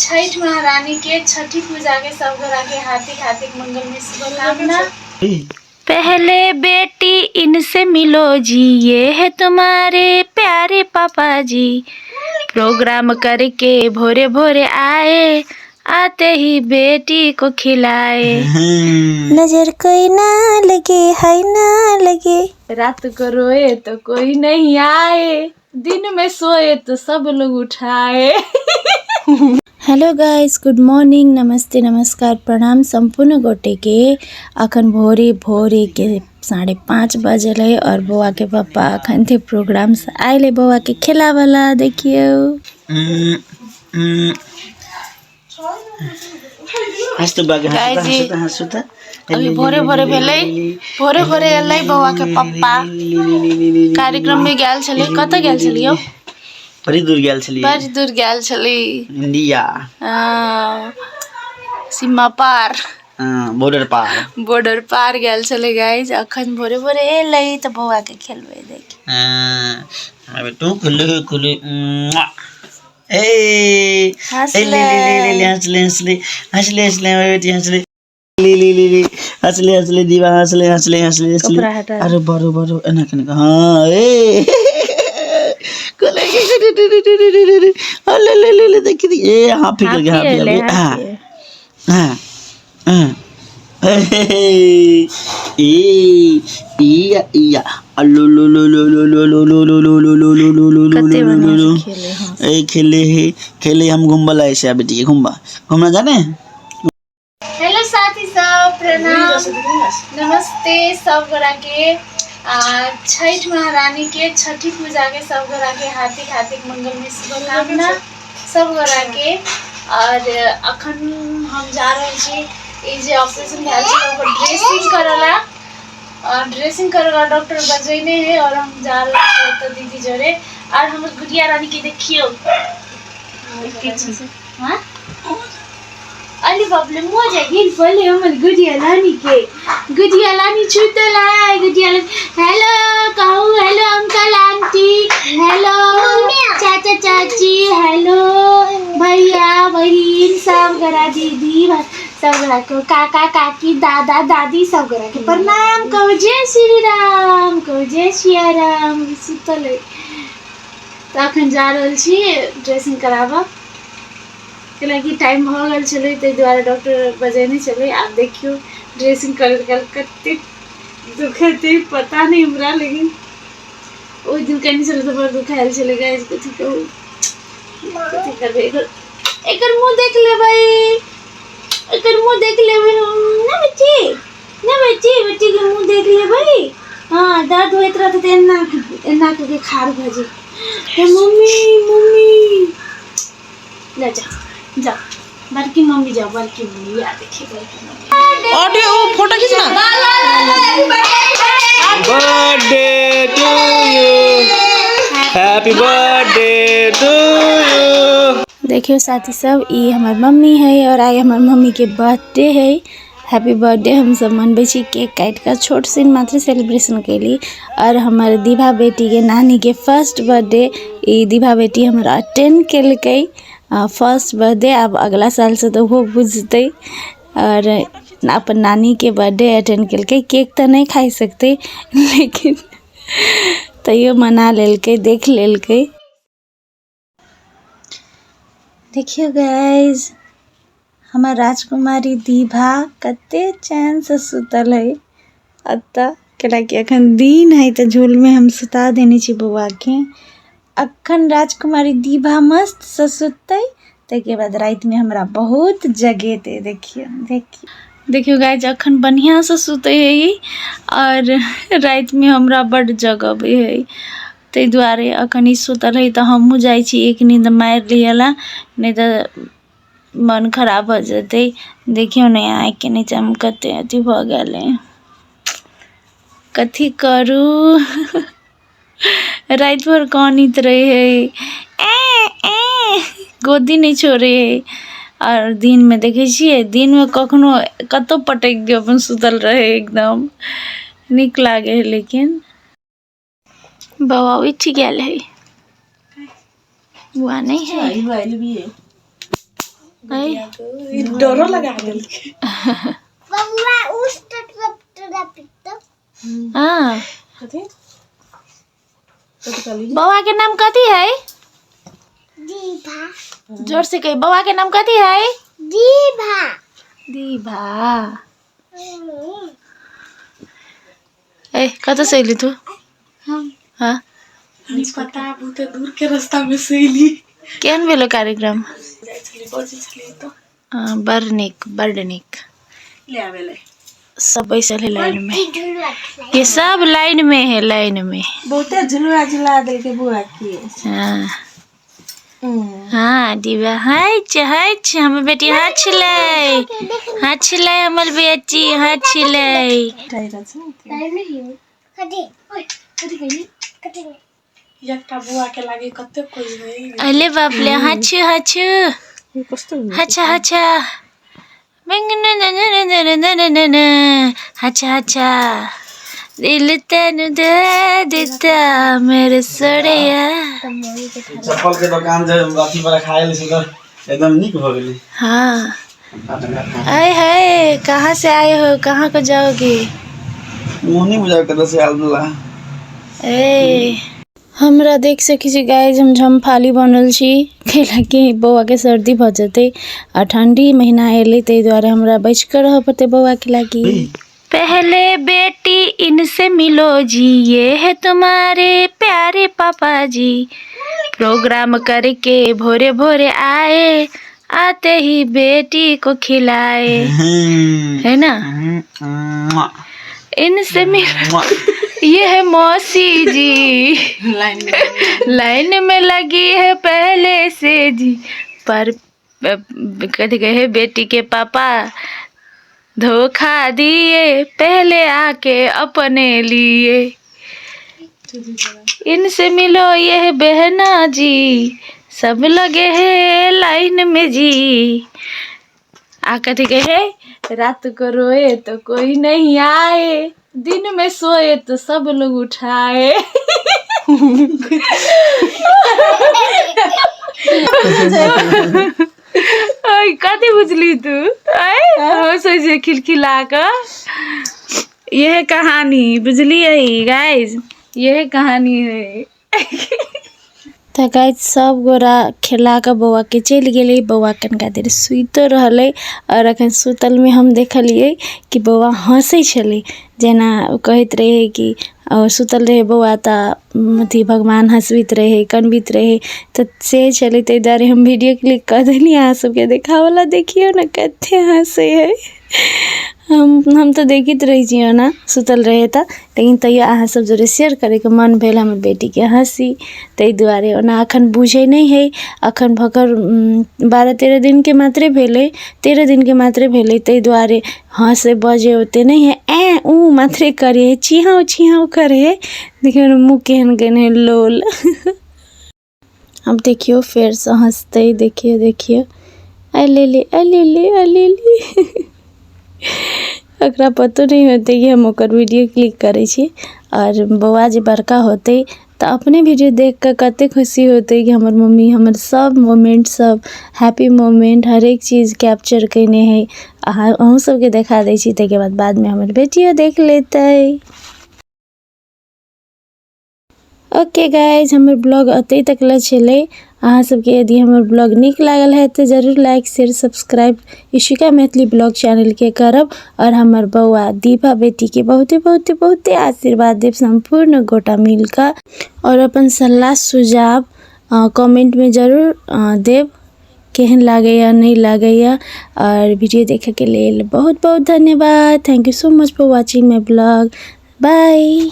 छठ महारानी के छठी पूजा के सब घर के हार्दिक हार्दिक मंगल में शुभकामना। पहले बेटी इनसे मिलो जी, ये है तुम्हारे प्यारे पापा जी। प्रोग्राम करके भोरे भोरे आए, आते ही बेटी को खिलाए। नजर कोई ना लगे, हाय ना लगे, रात को रोए तो कोई नहीं आए, दिन में सोए तो सब लोग उठाए। हेलो गाइस, गुड मॉर्निंग, नमस्ते, नमस्कार, प्रणाम संपूर्ण गोटे के। अखन भोरे भोरे के 5:30 बजल है और बउआ के पापा अखन थे प्रोग्राम से आए बउआ के खेला वाला। देखियो अभी भोरे भोरे भेलै, भोरे भोरे एलै बउआ के पप्पा। कार्यक्रम में गेल छलै, कतऽ गेल छलियो? बड़ी दूर गेल छली, बड़ी दूर गेल छली, इंडिया सीमा पार, बॉर्डर पार गेल छलै गाइस। अखन भोरे भोरे एलै तऽ बउआ के खेलबै। देख अबे तू खुले ए हंसले हंसले दीवा हंसले अरे बरो एना केना। हां ए ले देखी ए हां फिर गया हां खेले हम घूमबा लाए से बेटी घूमना जाने। हेलो साथी सब, प्रणाम, नमस्ते सब गोरा के। छठ महारानी के छठी पूजा के सब गोरा के हार्दिक हार्दिक मंगल में शुभकामना सब गोरा के। और अखन हम जा रहे छी ई जे ऑपरेशन भेल छै ओकर ड्रेसिंग करला डॉक्टर बजैने है और हम जा रहे छी तो दीदी जोरे। और हमर गुड़िया रानी के देखियो हां अली बाप ले मजा गिन पले हमर गुड़िया रानी छूतल है। गुड़िया हेलो कहू, हेलो अंकल आंटी, हेलो चाचा चाची, हेलो भैया बहन सब गरा, दीदी सब गरा को, काका काकी, दादा दादी सब गरा के प्रणाम कहू। जय श्री राम कहू, जय सिया राम। सुतल है तो अखन जा रहल छी ड्रेसिंग कराबा, कि टाइम हो गल छलै ताहि दुआरे डॉक्टर बजेने छलै। आब देखियो ड्रेसिंग कर कते दुखते पता नहीं हमरा, लेकिन ओइ दिन कनि छलै तो बड़ दुखायल छलै गाइस। कथि कहू, कथि करबै, एकर मुंह देख लेबै, ना बच्ची के मुंह देख लेबै। हां दर्द होइत रहत त एना के खाड़ भ जे। मम्मी ले जा बड़की मम्मी जाओ, बड़की मम्मी आ देखिए बड़की मम्मी। ऑडियो फोटो खींचना। Birthday to you, happy birthday to you. देखियो साथी सब, ई हमार मम्मी है और आज हमार मम्मी के बर्थडे है। हैप्पी बर्थडे हम सब मनबै छी, केक काट कर छोट सी मात्र सेलिब्रेशन कैली। और हमार दीभा बेटी के नानी के फर्स्ट बर्थडे ई दीभा बेटी हमारा अटेंड केलकै। फर्स्ट बर्थडे अब अगला साल से तो वो बुझते। और अपन नानी के बर्थडे अटेंड केलकै। केक तो नहीं खा सकते लेकिन तैयो मना लेलकै, देख लेलकै। देखियो गाइज, हमार राजकुमारी दीभा कते चैन से सुतल है अत्ता, कैलाकि अखन दिन है तो झोल में हम सुता देने छी बउआ के। अखन राजकुमारी दीभा मस्त से सुतते, ताके बाद रात में हमरा बहुत जगेते। देखियो गाइज, अखन बढ़िया से सुते है और रात में हमरा बड़ जगबे है। ताहि दुआरे अखन ई सुतल है तो हमहू जाइ छी एक नींद मार लियला, नहीं तो मन खराब हो जते। देखियो नहीं आँख के नीचे हम कते अथी भ गेल है, कथी करू। रात भर कानित रहे है, गोदी नहीं छोड़े है। और दिन में देखे छिए, दिन में कखनो कतो पटक दियो अपन सुतल रहे, एकदम निक लागे है। लेकिन बउआ उठ गेल है, बुआ नहीं है। डरो लगा दिल हाँ बउआ के नाम कथी है? दीभा। जोर से कही, बउआ के नाम कथी है? दीभा। दीभा। ए कत से अली तू? हाँ पता बहुत दूर के रास्ता में से अली। केहन भेलो कार्यक्रम? तो बड़ निक बड़ निक। ले आवेले सब बैसल है लाइन में, ये सब लाइन में है, लाइन में। बहुते झुलुआ झुला दे के बुआ की। हाँ हाँ दीवा हाच हाच हमर बेटी हाथ छिलै हमर बेटी हाथ छिलै। एकटा बुआ के लागे कते कोई है। अले बाप ले हाच हाच हाचा हाचा हाचा हाचा दिल तेनु दे देता मेरे सोड़िया। चप्पल के दुकान जे अथी पर खाए से एकदम निक हो गेली। हाँ आए हाय कहाँ से आए हो, कहाँ को जाओगे? मोहनी बुझा के से आलला ए हमरा देख सकी छी गाइस, हम झमफाली बनल छी कैला कि बौआ के सर्दी भ जते आ ठंडी महीना एले ते द्वारे हमरा बच कर रह पड़ते बौआ के लागी। पहले बेटी इनसे मिलो जी, ये है तुम्हारे प्यारे पापा जी। प्रोग्राम करके भोरे भोरे आए, आते ही बेटी को खिलाए, है ना? इनसे मिलो, ये है मौसी जी लाइन में लगी है पहले से जी। पर कहते गए बेटी के पापा धोखा दिए, पहले आके अपने लिए। इनसे मिलो ये है बहना जी, सब लगे हैं लाइन में जी। आ कहते गए रात को रोए तो कोई नहीं आए, दिन में सोए तो सब लोग उठाए। कथी बुझली तू? सोचे खिलखिला कर यह कहानी बुझली है गाइस, यह कहानी है। तो गाइस सब गोरा खेला के बौआ के चल गए। बौआ कनका देर सुतो रहले और अखन सुतल में हम देखलिए कि बौआ हंसे छले, जेना कहत रहे कि और सुतल रहे बौआ ता अथी भगवान हंसबित रहे कनबित रहे, तो से चले ते द्वारे हम वीडियो क्लिक कर देली अहाँ सबके देखावला। देखियो ना कते हंसे है। हम तो देखित रही छियो ना सुतल रहे था, लेकिन तैयो अहाँ सब जोरे शेयर करे के मन भेल हमर बेटी के हंसी, तै दुआरे। ओना अखन बुझे नहीं है, अखन भकर 12-13 दिन के मात्रे भेले, 13 दिन के मात्रे भेले, तै दुआरे हंसे बजे होते नहीं है। ए ऊ मात्रे करे, चिहाउ चिहाउ करे। देखियो मुँह केहन गने लोल। अब देखियो फिर से हंसते, देखियो देखियो अलेले अलेले अलेले। एकरा पतो नहीं होते कि हम ओकर वीडियो क्लिक करे छी, और बौआ जे बड़का होते तो अपने वीडियो देख कर कते खुशी होते कि हमर मम्मी हमर सब मोमेंट, सब हैप्पी मोमेंट, हर एक चीज़ कैप्चर करने है। अहूँ सबके देखा दै छी, ताके बाद में हमर बेटियो देख लेते। ओके गाइज, हमर ब्लॉग अतै तक ल छलै। अहाँ सबके यदि हमर ब्लॉग निक लागल है तो जरूर like share subscribe Ishika Maithili blog channel के करब, और हमर बौआ दीपा बेटी के बहुते बहुते बहुते आशीर्वाद देव संपूर्ण गोटा मिलकर, और अपन सलाह सुझाव कमेंट में जरूर देव केहन लागैया नहीं लागैया। और वीडियो देखे के लिए बहुत बहुत धन्यवाद। Thank you so much for watching my blog. Bye.